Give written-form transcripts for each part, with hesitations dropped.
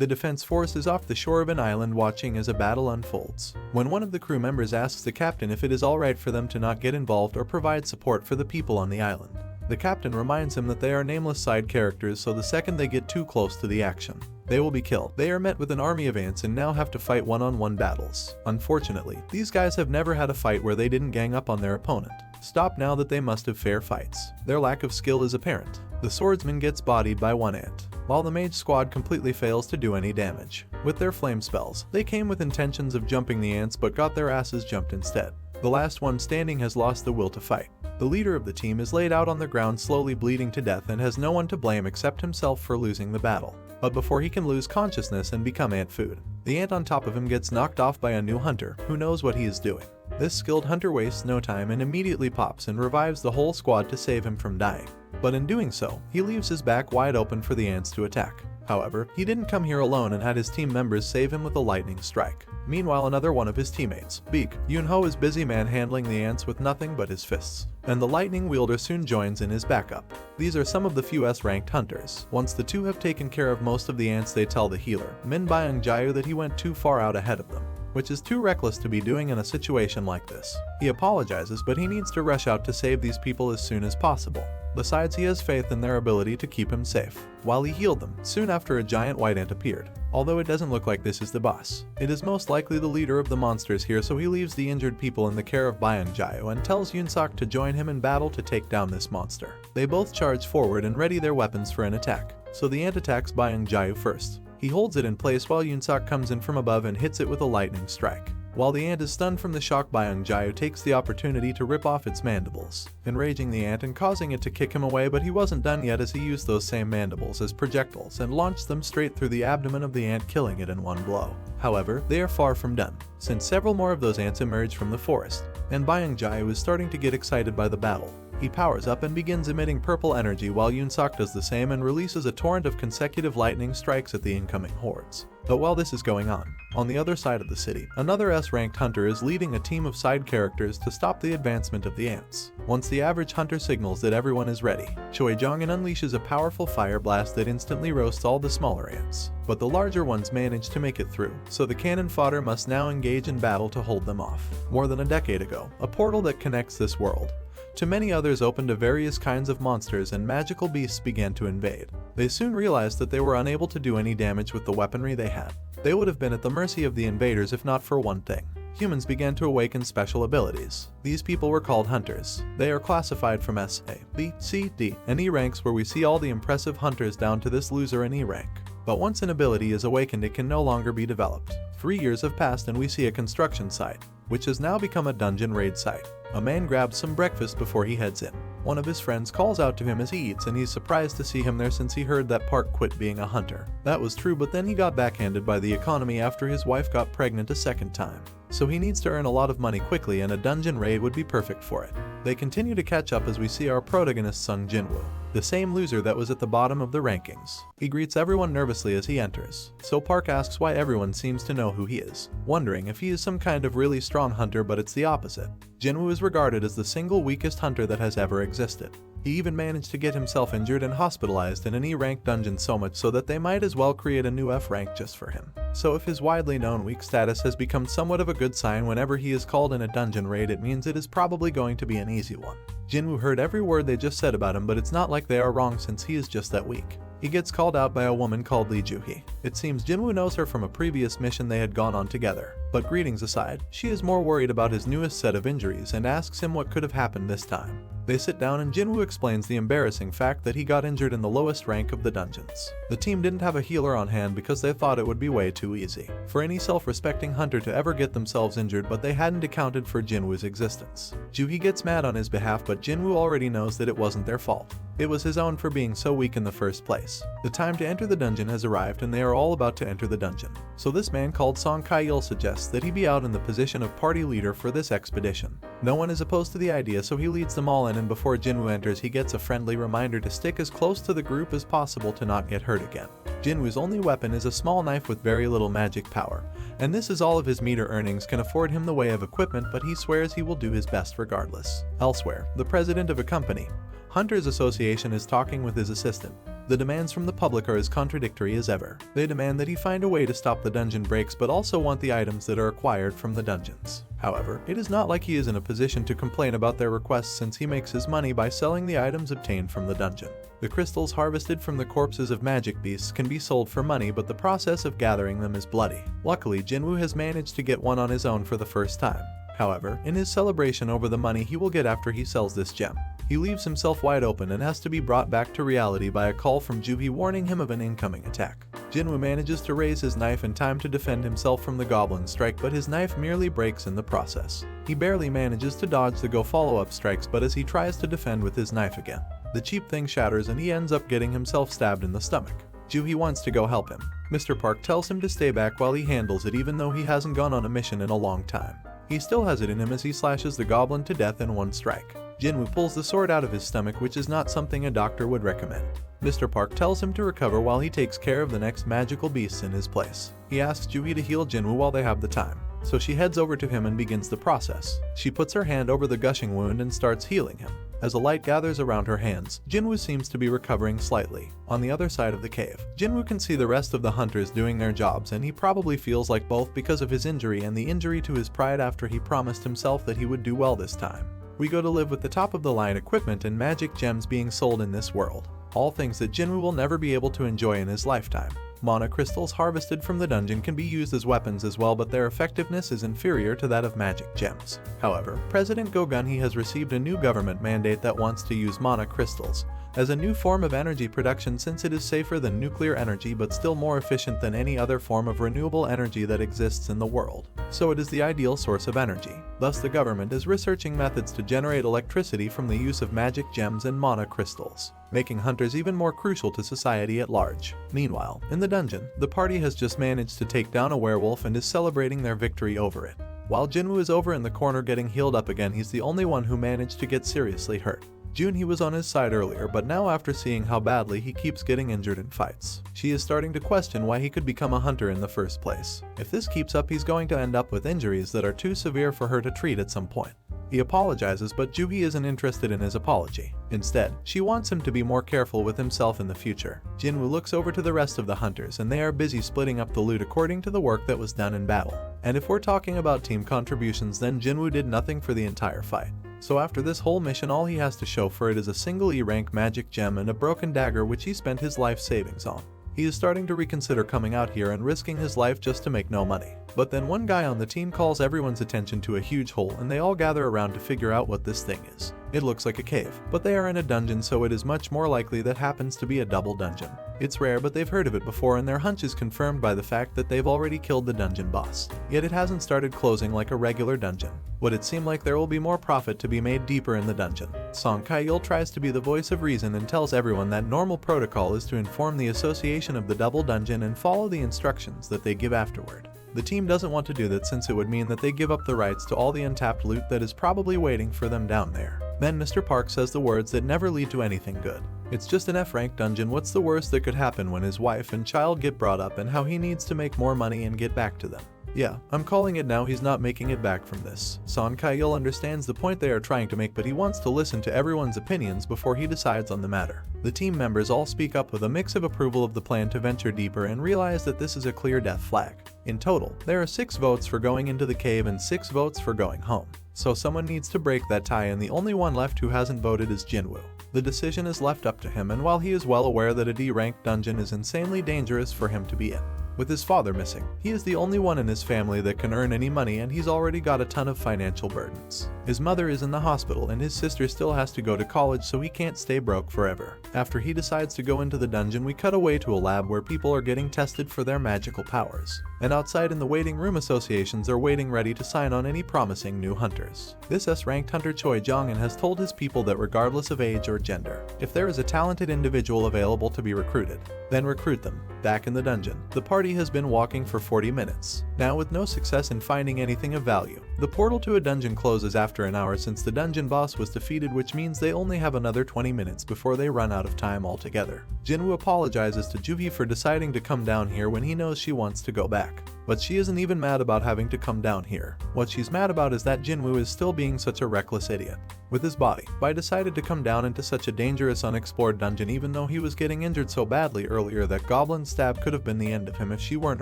The defense force is off the shore of an island watching as a battle unfolds. When one of the crew members asks the captain if it is alright for them to not get involved or provide support for the people on the island, the captain reminds him that they are nameless side characters, so the second they get too close to the action, they will be killed. They are met with an army of ants and now have to fight one-on-one battles. Unfortunately, these guys have never had a fight where they didn't gang up on their opponent. Stop now that they must have fair fights. Their lack of skill is apparent. The swordsman gets bodied by one ant, while the mage squad completely fails to do any damage. With their flame spells, they came with intentions of jumping the ants but got their asses jumped instead. The last one standing has lost the will to fight. The leader of the team is laid out on the ground slowly bleeding to death and has no one to blame except himself for losing the battle. But before he can lose consciousness and become ant food, the ant on top of him gets knocked off by a new hunter who knows what he is doing. This skilled hunter wastes no time and immediately pops and revives the whole squad to save him from dying. But in doing so, he leaves his back wide open for the ants to attack. However, he didn't come here alone and had his team members save him with a lightning strike. Meanwhile, another one of his teammates, Baek Yoon-ho, is busy manhandling the ants with nothing but his fists, and the lightning wielder soon joins in his backup. These are some of the few S-ranked hunters. Once the two have taken care of most of the ants, they tell the healer, Min Byung-jae, that he went too far out ahead of them, which is too reckless to be doing in a situation like this. He apologizes, but he needs to rush out to save these people as soon as possible. Besides, he has faith in their ability to keep him safe. While he healed them, soon after a giant white ant appeared. Although it doesn't look like this is the boss, it is most likely the leader of the monsters here, so he leaves the injured people in the care of Byung-jae and tells Yoon-sok to join him in battle to take down this monster. They both charge forward and ready their weapons for an attack, so the ant attacks Byung-jae first. He holds it in place while Yoon-sok comes in from above and hits it with a lightning strike. While the ant is stunned from the shock, Byung-jae takes the opportunity to rip off its mandibles, enraging the ant and causing it to kick him away, but he wasn't done yet as he used those same mandibles as projectiles and launched them straight through the abdomen of the ant, killing it in one blow. However, they are far from done, since several more of those ants emerge from the forest, and Byung-jae was starting to get excited by the battle. He powers up and begins emitting purple energy while Yoon-sok does the same and releases a torrent of consecutive lightning strikes at the incoming hordes. But while this is going on the other side of the city, another S-ranked hunter is leading a team of side characters to stop the advancement of the ants. Once the average hunter signals that everyone is ready, Choi Jong-in unleashes a powerful fire blast that instantly roasts all the smaller ants. But the larger ones manage to make it through, so the cannon fodder must now engage in battle to hold them off. More than a decade ago, a portal that connects this world to many others opened to various kinds of monsters, and magical beasts began to invade. They soon realized that they were unable to do any damage with the weaponry they had. They would have been at the mercy of the invaders if not for one thing. Humans began to awaken special abilities. These people were called hunters. They are classified from S, A, B, C, D, and E ranks, where we see all the impressive hunters down to this loser in E rank. But once an ability is awakened, it can no longer be developed. 3 years have passed and we see a construction site, which has now become a dungeon raid site. A man grabs some breakfast before he heads in. One of his friends calls out to him as he eats, and he's surprised to see him there since he heard that Park quit being a hunter. That was true, but then he got backhanded by the economy after his wife got pregnant a second time. So he needs to earn a lot of money quickly, and a dungeon raid would be perfect for it. They continue to catch up as we see our protagonist Sung Jin-Woo, the same loser that was at the bottom of the rankings. He greets everyone nervously as he enters, so Park asks why everyone seems to know who he is, wondering if he is some kind of really strong hunter, but it's the opposite. Jin-Woo is regarded as the single weakest hunter that has ever existed. He even managed to get himself injured and hospitalized in an E-rank dungeon, so much so that they might as well create a new F rank just for him. So if his widely known weak status has become somewhat of a good sign whenever he is called in a dungeon raid, it means it is probably going to be an easy one. Jin-Woo heard every word they just said about him, but it's not like they are wrong since he is just that weak. He gets called out by a woman called Lee Joo-hee. It seems Jin-Woo knows her from a previous mission they had gone on together. But greetings aside, she is more worried about his newest set of injuries and asks him what could have happened this time. They sit down and Jin-Woo explains the embarrassing fact that he got injured in the lowest rank of the dungeons. The team didn't have a healer on hand because they thought it would be way too easy for any self-respecting hunter to ever get themselves injured, but they hadn't accounted for Jin-Woo's existence. Joo-hee gets mad on his behalf, but Jin-Woo already knows that it wasn't their fault. It was his own for being so weak in the first place. The time to enter the dungeon has arrived and they are all about to enter the dungeon. So this man called Song Kai-il suggests that he be out in the position of party leader for this expedition. No one is opposed to the idea, so he leads them all in, and before Jin-Woo enters he gets a friendly reminder to stick as close to the group as possible to not get hurt again. Jin-Woo's only weapon is a small knife with very little magic power, and this is all of his meager earnings can afford him the way of equipment, but he swears he will do his best regardless. Elsewhere, the president of a company, Hunters Association is talking with his assistant. The demands from the public are as contradictory as ever. They demand that he find a way to stop the dungeon breaks but also want the items that are acquired from the dungeons. However, it is not like he is in a position to complain about their requests since he makes his money by selling the items obtained from the dungeon. The crystals harvested from the corpses of magic beasts can be sold for money, but the process of gathering them is bloody. Luckily, Jin-Woo has managed to get one on his own for the first time. However, in his celebration over the money he will get after he sells this gem, he leaves himself wide open and has to be brought back to reality by a call from Juhi warning him of an incoming attack. Jin-Woo manages to raise his knife in time to defend himself from the goblin strike, but his knife merely breaks in the process. He barely manages to dodge the go follow-up strikes, but as he tries to defend with his knife again, the cheap thing shatters and he ends up getting himself stabbed in the stomach. Juhi wants to go help him. Mr. Park tells him to stay back while he handles it, even though he hasn't gone on a mission in a long time. He still has it in him as he slashes the goblin to death in one strike. Jin-Woo pulls the sword out of his stomach, which is not something a doctor would recommend. Mr. Park tells him to recover while he takes care of the next magical beasts in his place. He asks Juhi to heal Jin-Woo while they have the time, so she heads over to him and begins the process. She puts her hand over the gushing wound and starts healing him. As a light gathers around her hands, Jin-Woo seems to be recovering slightly. On the other side of the cave, Jin-Woo can see the rest of the hunters doing their jobs, and he probably feels like both because of his injury and the injury to his pride after he promised himself that he would do well this time. We go to live with the top-of-the-line equipment and magic gems being sold in this world. All things that Jin-Woo will never be able to enjoy in his lifetime. Mana crystals harvested from the dungeon can be used as weapons as well, but their effectiveness is inferior to that of magic gems. However, President Go-Gunhee has received a new government mandate that wants to use mana crystals as a new form of energy production, since it is safer than nuclear energy but still more efficient than any other form of renewable energy that exists in the world. So it is the ideal source of energy. Thus, the government is researching methods to generate electricity from the use of magic gems and mana crystals, making hunters even more crucial to society at large. Meanwhile, in the dungeon, the party has just managed to take down a werewolf and is celebrating their victory over it. While Jin-Woo is over in the corner getting healed up again, he's the only one who managed to get seriously hurt. Junhee was on his side earlier, but now after seeing how badly he keeps getting injured in fights, she is starting to question why he could become a hunter in the first place. If this keeps up, he's going to end up with injuries that are too severe for her to treat at some point. He apologizes, but Juhi isn't interested in his apology. Instead, she wants him to be more careful with himself in the future. Jin-Woo looks over to the rest of the hunters, and they are busy splitting up the loot according to the work that was done in battle. And if we're talking about team contributions, then Jin-Woo did nothing for the entire fight. So after this whole mission, all he has to show for it is a single E-rank magic gem and a broken dagger which he spent his life savings on. He is starting to reconsider coming out here and risking his life just to make no money. But then one guy on the team calls everyone's attention to a huge hole, and they all gather around to figure out what this thing is. It looks like a cave, but they are in a dungeon, so it is much more likely that happens to be a double dungeon. It's rare, but they've heard of it before, and their hunch is confirmed by the fact that they've already killed the dungeon boss. Yet it hasn't started closing like a regular dungeon. Would it seem like there will be more profit to be made deeper in the dungeon? Song Kye-il tries to be the voice of reason and tells everyone that normal protocol is to inform the association of the double dungeon and follow the instructions that they give afterward. The team doesn't want to do that, since it would mean that they give up the rights to all the untapped loot that is probably waiting for them down there. Then Mr. Park says the words that never lead to anything good. It's just an F-rank dungeon. What's the worst that could happen when his wife and child get brought up, and how he needs to make more money and get back to them? Yeah, I'm calling it now, he's not making it back from this. Song Kye-il understands the point they are trying to make, but he wants to listen to everyone's opinions before he decides on the matter. The team members all speak up with a mix of approval of the plan to venture deeper and realize that this is a clear death flag. In total, there are 6 votes for going into the cave and 6 votes for going home. So someone needs to break that tie, and the only one left who hasn't voted is Jin-Woo. The decision is left up to him, and while he is well aware that a D-ranked dungeon is insanely dangerous for him to be in, with his father missing, he is the only one in his family that can earn any money, and he's already got a ton of financial burdens. His mother is in the hospital, and his sister still has to go to college, so he can't stay broke forever. After he decides to go into the dungeon, we cut away to a lab where people are getting tested for their magical powers. And outside in the waiting room, associations are waiting ready to sign on any promising new hunters. This S-ranked hunter Choi Jong-in has told his people that regardless of age or gender, if there is a talented individual available to be recruited, then recruit them. Back in the dungeon, the party has been walking for 40 minutes. Now, with no success in finding anything of value, the portal to a dungeon closes after an hour since the dungeon boss was defeated, which means they only have another 20 minutes before they run out of time altogether. Jin-Woo apologizes to Juhi for deciding to come down here when he knows she wants to go back. But she isn't even mad about having to come down here. What she's mad about is that Jin-Woo is still being such a reckless idiot with his body. Bai decided to come down into such a dangerous unexplored dungeon even though he was getting injured so badly earlier that Goblin's stab could have been the end of him if she weren't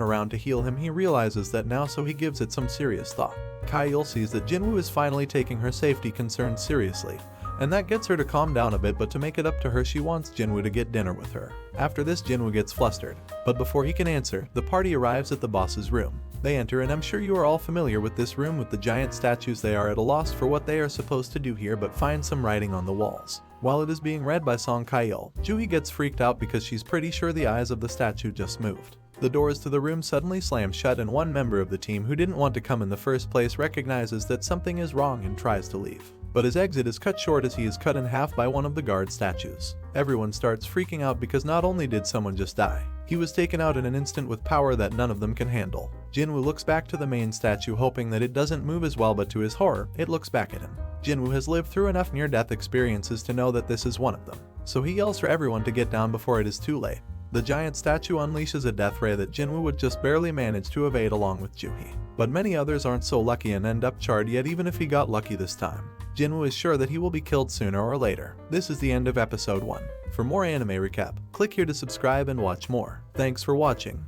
around to heal him. He realizes that now, so he gives it some serious thought. Kai-il sees that Jin-Woo is finally taking her safety concerns seriously, and that gets her to calm down a bit, but to make it up to her she wants Jin-Woo to get dinner with her. After this, Jin-Woo gets flustered, but before he can answer, the party arrives at the boss's room. They enter, and I'm sure you are all familiar with this room with the giant statues. They are at a loss for what they are supposed to do here, but find some writing on the walls. While it is being read by Song Kai-il, Juhi gets freaked out because she's pretty sure the eyes of the statue just moved. The doors to the room suddenly slam shut, and one member of the team who didn't want to come in the first place recognizes that something is wrong and tries to leave. But his exit is cut short as he is cut in half by one of the guard statues. Everyone starts freaking out because not only did someone just die, he was taken out in an instant with power that none of them can handle. Jin-Woo looks back to the main statue hoping that it doesn't move as well, but to his horror, it looks back at him. Jin-Woo has lived through enough near-death experiences to know that this is one of them, so he yells for everyone to get down before it is too late. The giant statue unleashes a death ray that Jin-Woo would just barely manage to evade along with Juhi. But many others aren't so lucky and end up charred, yet even if he got lucky this time, Jin-Woo is sure that he will be killed sooner or later. This is the end of episode 1. For more anime recap, click here to subscribe and watch more. Thanks for watching.